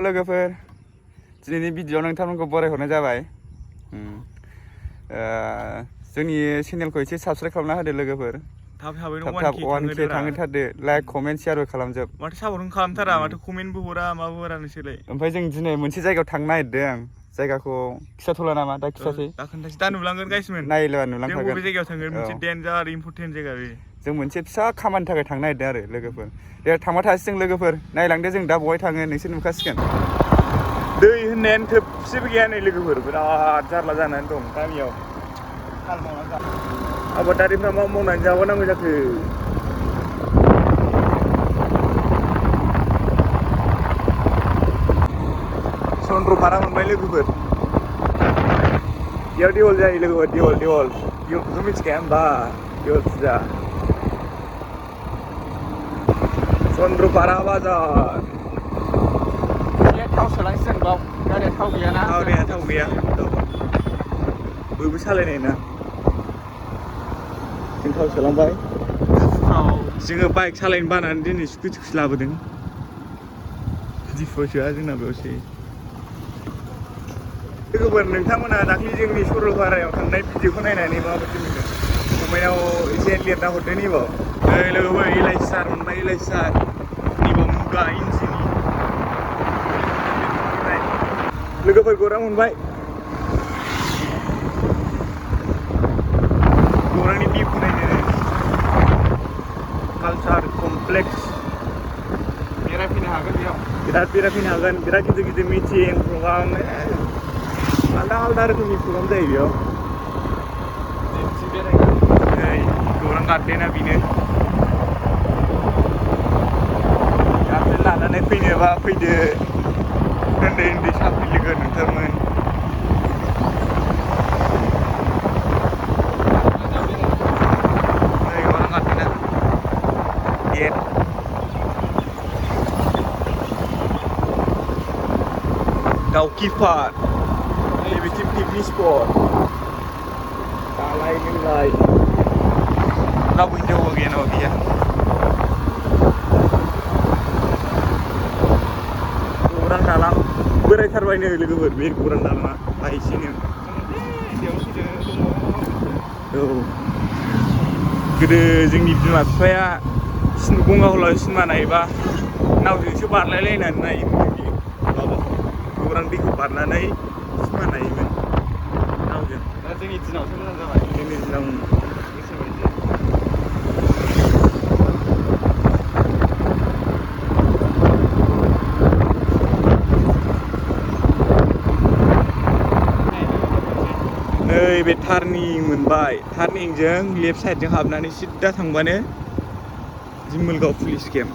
लोगोफोर दिनैनि भिडिअ'आव नोंथांमोनखौ बरायहरनाय जाबाय जोंनि चेनेलखौ एसे साबस्क्राइब खालामना होदो लोगोफोर थाब 1K थांहोथारदो लाइक कमेन्ट शेयारबो खालामजोब माथो सापर्टखौनो खालामथारा माथो कमेन्टबो हरा माबो हरा नोंसोरलाय ओमफ्राय जों दिनै मोनसे जायगायाव थांनो नागिरदों जायगाखौ खिथाथ'ला नामा दा खिथासै दा खोन्थासै दा नुलांगोन गाइसमोन नायलाबा नुलांखागोन जों बबे जायगायाव थांगोन मोनसे डेन्जार इम्परटेन्ट जायगा बे जों मोनसे फिसा खामानि थाखाय थांनो नागिरदों आरो लोगोफोर दे थांबा थासै जों लोगोफोर नायलांदो जों दा बहाय थाङो नोंसोर नुखासिगोन दै होननायानो थोबसेबो गैया नै लोगोफोर बिराद जारला जानानै दं गामियाव हाल मावनानै जा आबादारिफ्रा मा मावनानै जाबावनांगौ जाखो चन्द्रपारा मोनबाय लोगोफोर बेयाव देवल जायो लोगोफोर देवलखौथ' मिथिखाया होमबा देवल फुजा चन्द्रपारा बाजार थाव सोलांसिगोन बाव गारिया थाव गैयाना थाव गैया बयबो सालायनाय ना जों थाव सोलांबाय जोङो बाइक सालायनो बानानै दिनै स्कुटिखौसो लाबोदों दिफुआवसोआ जोंना बेयावसो लोगोफोर नोंथांमोना दाख्लि जोंनि सरलपारायाव थांनाय भिडिअखौ नायनानै माबायदि मोनदों कमेन्टआव एसे लिरना हरदो नैबाव नै लोगोफोर इलाइसि सार मोनबाय इलाइसि सार नैबाव मुगा इन्जिनि लोगोफोर गौरां मोनबाय गौरांनि भिउखौ नायनो कालचार कमप्लेक्स बेरायफैनो हागोन बेयाव बिराद बेरायफैनो हागोन बिराद गिदिर गिदिर मिटिं प्रग्राम आलदा आलदा रोखोमनि प्रग्राम जायो बेयाव नै गौरां गार्डेना बेनो गार्डेन लानानै फैनोबा फैदो उन्दै उन्दै साफ्रि लोगो नोंथांमोन नै गौरां गार्डेना गेट दाउखि पार्क नैबेथिं पिकनिक स्पट जालाय लोंलाय रावबो हिनजावबो गैया नामा गैया गौरां दालां बोरायथारबायनो लोगोफोर बे गौरां दालाङा बायसेनो औ गोदो जोंनि बिमा बिफाया गंगाहलाव सिनेमा नायोबा नावजोंसो बारलायलायनानै नायोमोन गौरां दैखौ बारनानै सिनेमा नायोमोन नावजों दा जोंनि दिनावसो मोजां जाबाय जोंनि दिनाव गोसोबायदि नै बे टार्निं मोनबाय टार्निंजों लेफ्ट साइडजों हाबनानै सिद्दा थांबानो Jimalgaon police camp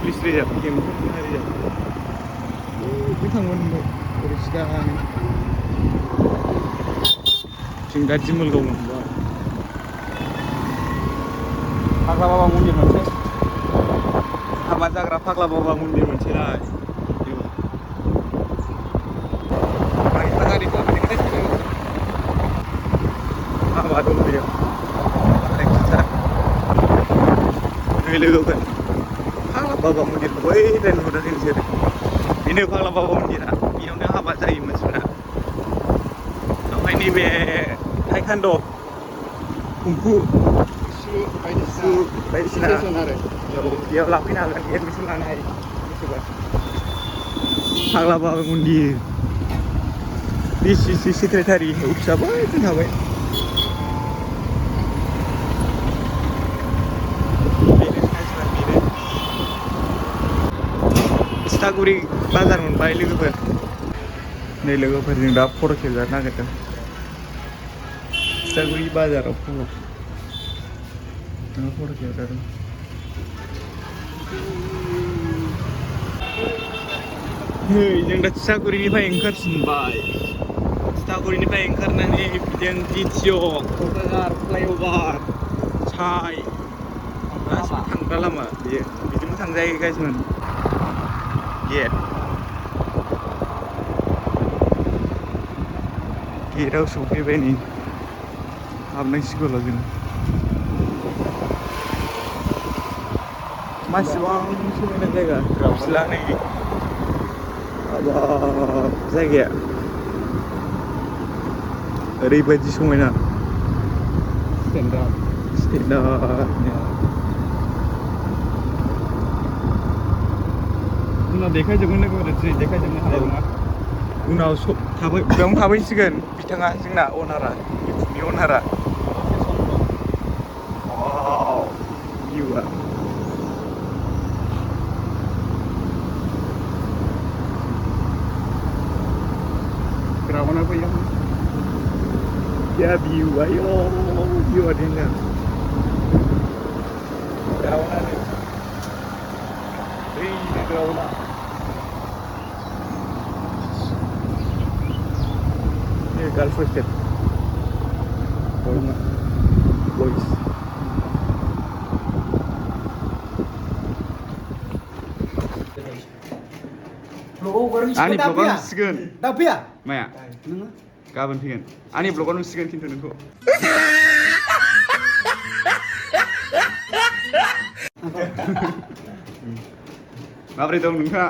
police reserve camp reserve बे थांबानो मोनबाय ओरै सिदानो जों दा जिमलगाव मोनबाय फाग्ला बाबा मन्दिर मोनसे हाबा जाग्रा फाग्ला बाबा मन्दिर मोनसेलाय हाबा दं बेयाव नै लोगोफोर फाग्ला बाबा मन्दिरखौ बै नुहराखै नोंसोर बेनो फाग्ला बाबा मन्दिरा बेयावनो हाबा जायो मानसिफोरा ओमफ्राय नैबे टाइकान्ड' कुम्फु बायदिसिना बेयाव लाफैनो हागोन एडमिसन लानो हायो गोसोबा फाग्ला बाबा मन्दिर डिसिसि सेक्रेटारि अफिसाबो जों थाबाय तितागुरि बाजार मोनबाय लोगोफोर नै लोगोफोर जों दा फट' खेबजानो नागिरदों तितागुरि बाजाराव फट' खेबजादों नै जों दा तितागुरिनिफ्राय ओंखारफिनबाय तितागुरिनिफ्राय ओंखारनानै बिदिनो DTO क'क्राझार फ्लाइअभार साइ थांग्रा लामा बेयो बिदिबो थांजायो गाइसमोन गेटआव सफैबाय नै हाबनांसिगौल' जों मासेबां समायना जायगा फिला नै हाबाब जायगाया ओरैबायदि समायना स्टेन्डार्डनो उनाव देखायजोबगोन लोगोफोर दिनै देखायजोबनो हानाय नङा उनाव बेयावनो थाबैसिगोन बिथाङा जोंना अनारा इउटुबनि अनारा भिउआ ग्राउन्डआ फैयो क्या व्यू आयो व्यू देंगा ग्राउन्डआनो ग्राउन्डआ ये गर्ल्स हॉस्टल बॉयज आंनि ब्लगाव नुसिगोन दा फैया माया नोङो गाबोन फैगोन आंनि ब्लगाव नुसिगोन खिन्थु नोंखौ माबोरै दं नोंथाङा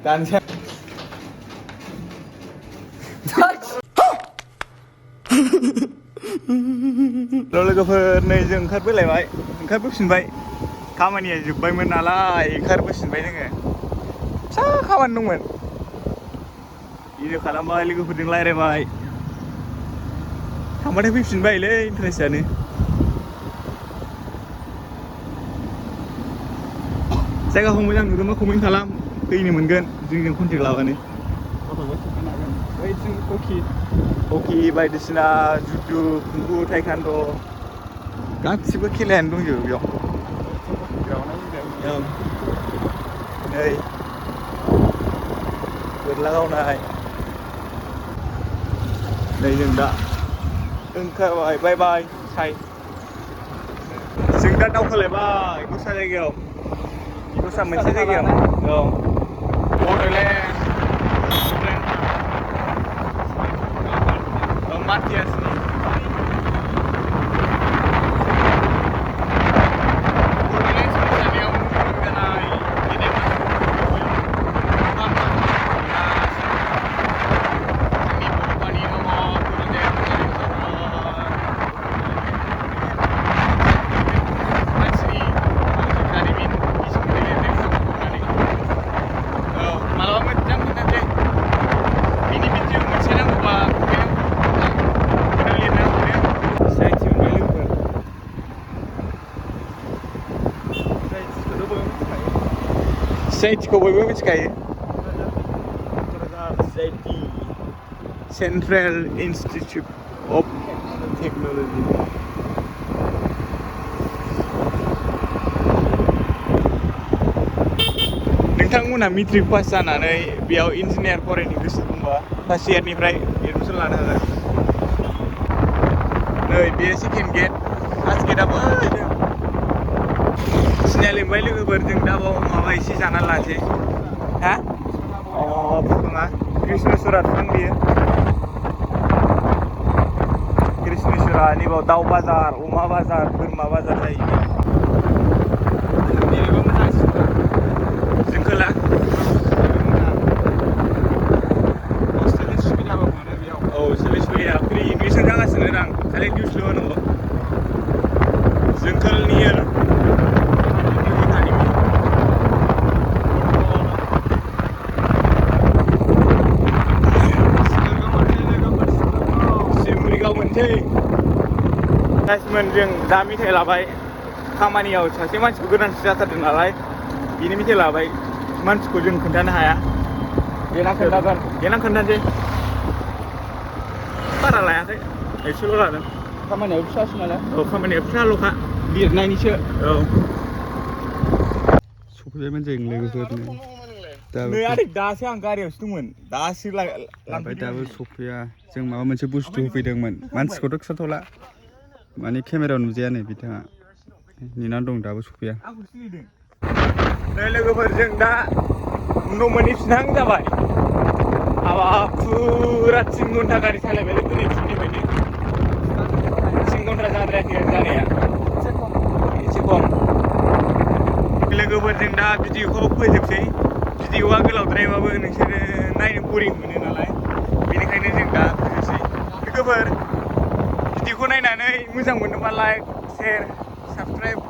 दानसै लोगोफोर नै जों ओंखारबोफिनबाय खामानिया जोब्बायमोन नालाय ओंखारबोफिनबाय जोङो फिसा खामानि दंमोन भिडिअ खालामबाय लोगोफोरजों रायज्लायबाय थांबाथाय फैफिनबायलै इन्टारेस्ट जानो जायगाखौ मोजां नुदोंबा कमेन्ट खालाम फैनो मोनगोन जोंजों कन्टेक्ट लाबानो हकि बायदिसिना जुदु कुंफु टाइकान्ड गासिबो खेलायानो दंजोबो बेयाव नै बोरला गावनाय नै जों दा ओंखारबाय बाय बाय साइ जों दा दावखोलायबाय दस्रा जायगायाव दस्रा मोनसे जायगायाव औ बड'लेण्ड माथियासनि सिआइटिखौ बयबो मिथिखायो CIT central institute of technology नोंथांमोनहा मेट्रिक पास जानानै बेयाव इन्जिनियार फरायनो गोसो दंबा फार्स्ट इयारनिफ्राय एडमिसन लानो हागोन नै बे सेकेन्ड गेट फार्स्ट गेटआबो सिनाय लिंबाय लोगोफोर जों दा बाव माबा एसे जाना लानोसै हा बिफाङा कृष्णचुरा बिफां बियो कृष्णचुरा नैबाव दाउ बाजार अमा बाजार बोरमा बाजार जायो नैबेबो मोजांसिन जोंखोला हस्टेलनि सुबिदाबो मोनो बेयाव औ सुबिदा फ्रि एडमिसन जागासिनो दां खालि डिउसल' होनांगौ जोंखोलनि गासिमोन जों दा मेथाइ लाबाय खामानियाव सासे मानसिखौ गोनांथि जाथारदों नालाय बिनि मेथाइ लाबाय मानसिखौ जों खोन्थानो हाया देनां खोन्थानोसै बारा लायाखै एसेल' लादों खामानियाबो फिसासो नालाय औ खामानिया फिसाल'खा लिरनायनिसो औ सफैबायमोन जों लोगोफोरनो नै आदै दासो आं गारियावसो दंमोन दासो लांबाय दाबो सफैया जों माबा मोनसे बुस्थु होफैदोंमोन मानसिखौथ' खिथाथ'ला माने केमेरायाव नुजायानो बिथाङा नेनानै दं दाबो सफैया नै लोगोफोर जों दा न' मोनहैफिनहां जाबाय हाबाब फुरा 3 घन्टा गारि सालायबाय दिनै फुंनिफ्रायनो 3 घन्टा जाद्रायाखै जानाया एसे खम लोगोफोरजों दा भिडिअखौ फोजोबसै भिडिअआ गोलावद्रायबाबो नोंसोरो नायनो बरिं मोनो नालाय बेनिखायनो जों दा फोजोबसै लोगोफोर भिडिअखौ नायनानै मोजां मोनोबा लाइक शेयार साबसक्राइब